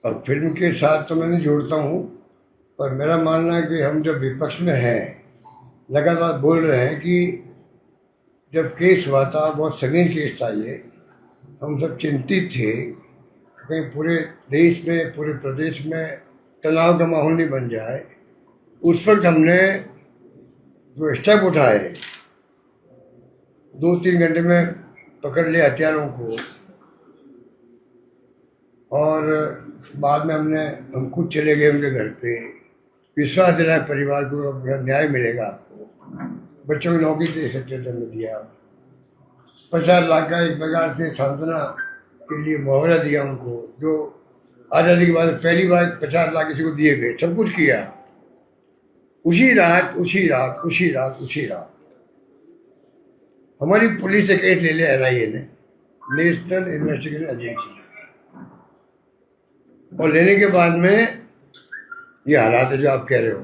और फिल्म के साथ तो मैं नहीं जोड़ता हूँ, पर मेरा मानना है कि हम जब विपक्ष में हैं, लगातार बोल रहे हैं कि जब केस हुआ था, बहुत संगीन केस था ये, हम सब चिंतित थे कहीं पूरे देश में, पूरे प्रदेश में तनाव का माहौल नहीं बन जाए। उस वक्त हमने जो स्टेप उठाए, 2-3 घंटे में पकड़ लिया हथियारों को, और बाद में हम खुद चले गए उनके घर पे, विश्वास दिलाया परिवार को न्याय मिलेगा आपको, बच्चों की नौकरी दे सकते थे, हमने दिया। 50 लाख का एक प्रकार से सांत्वना के लिए मुआवजा दिया उनको, जो आज़ादी के बाद पहली बार 50 लाख किसी को दिए गए। सब कुछ किया उसी रात हमारी पुलिस से केस ले लिया NIA ने, नेशनल इन्वेस्टिगेशन एजेंसी, और लेने के बाद में ये हालात है जो आप कह रहे हो।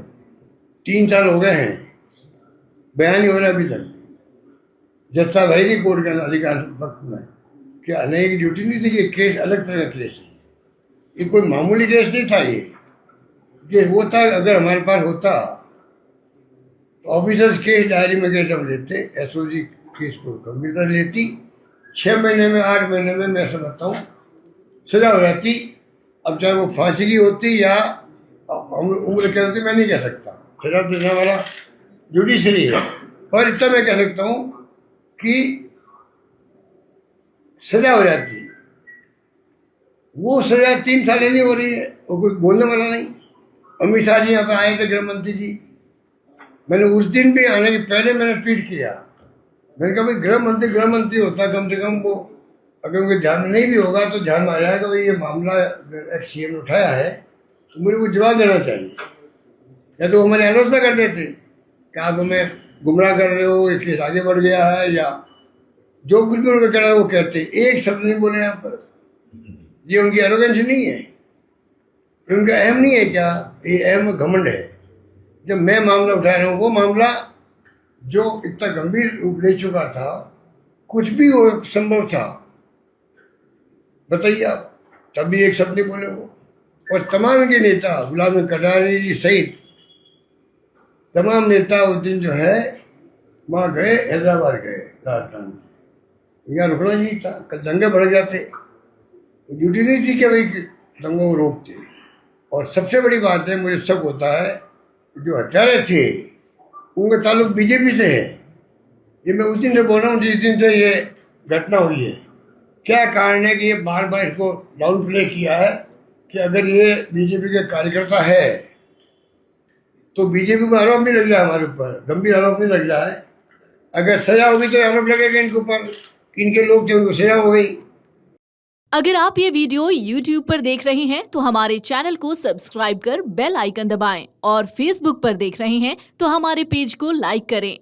3 साल हो गए हैं, बयान नहीं हो रहा अभी तक। जज साहब है नहीं कोर्ट के अधिकार वक्त में, क्या NIA की ड्यूटी नहीं थी कि केस अलग तरह का केस है, ये कोई मामूली केस नहीं था। ये केस वो था, अगर हमारे पास होता तो ऑफिसर्स केस डायरी में कैसे हम लेते, SOG केस को गंभीरता लेती, 6 महीने में 8 महीने में मैं समझता हूँ सजा हो जाती। अब चाहे वो फांसी की होती या उम्र क्या होती, मैं नहीं कह सकता, सजा देने वाला जुडिशरी है, पर इतना मैं कह सकता हूँ कि सजा हो जाती। वो सजा 3 साल नहीं हो रही है, वो कोई बोलने वाला नहीं। अमित शाह जी यहाँ पे आए थे, गृह मंत्री जी, मैंने उस दिन भी आने के पहले मैंने ट्वीट किया, मैंने कहा भाई गृह मंत्री होता, कम से कम वो अगर उनके ध्यान में नहीं भी होगा तो ध्यान में आ जाएगा भाई ये मामला एक्स CM ने उठाया है, तो मुझे को जवाब देना चाहिए। या तो वो हमारी आलोचना कर देते कि आप हमें गुमराह कर रहे हो, ये केस आगे बढ़ गया है, या जो कुछ भी उनको कह रहा है वो कहते। एक शब्द नहीं बोले यहाँ पर। ये उनकी एरोगेंस नहीं है, उनका अहम नहीं है क्या? ये अहम घमंड है। जब मैं मामला उठा रहा हूँ, वो मामला जो इतना गंभीर रूप ले चुका था, कुछ भी वो संभव था, बताइए आप, तब भी एक शब्द नहीं बोले वो। और तमाम इनके नेता, गुलाम नबी कटारिया जी सहित तमाम नेता उस दिन जो है वहाँ गए, हैदराबाद गए, राजस्थान से। यहाँ रुकना नहीं था, कल दंगे बढ़ जाते, ड्यूटी नहीं थी कि भाई दंगों को रोकते। और सबसे बड़ी बात है, मुझे शक होता है, जो हत्यारे थे उनका ताल्लुक BJP से है। ये मैं उस दिन से बोल रहा हूँ जिस दिन से ये घटना हुई है। क्या कारण है कि ये बार बार इसको डाउन प्ले किया है कि अगर ये BJP के कार्यकर्ता है तो BJP को आरोप नहीं लग जाए, हमारे ऊपर गंभीर आरोप नहीं लग जाए। अगर सजा होगी तो आरोप लगेगा इनके ऊपर, इनके लोग थे उनको सजा हो गई। अगर आप ये वीडियो YouTube पर देख रहे हैं तो हमारे चैनल को सब्सक्राइब कर बेल आइकन दबाएं, और Facebook पर देख रहे हैं तो हमारे पेज को लाइक करें।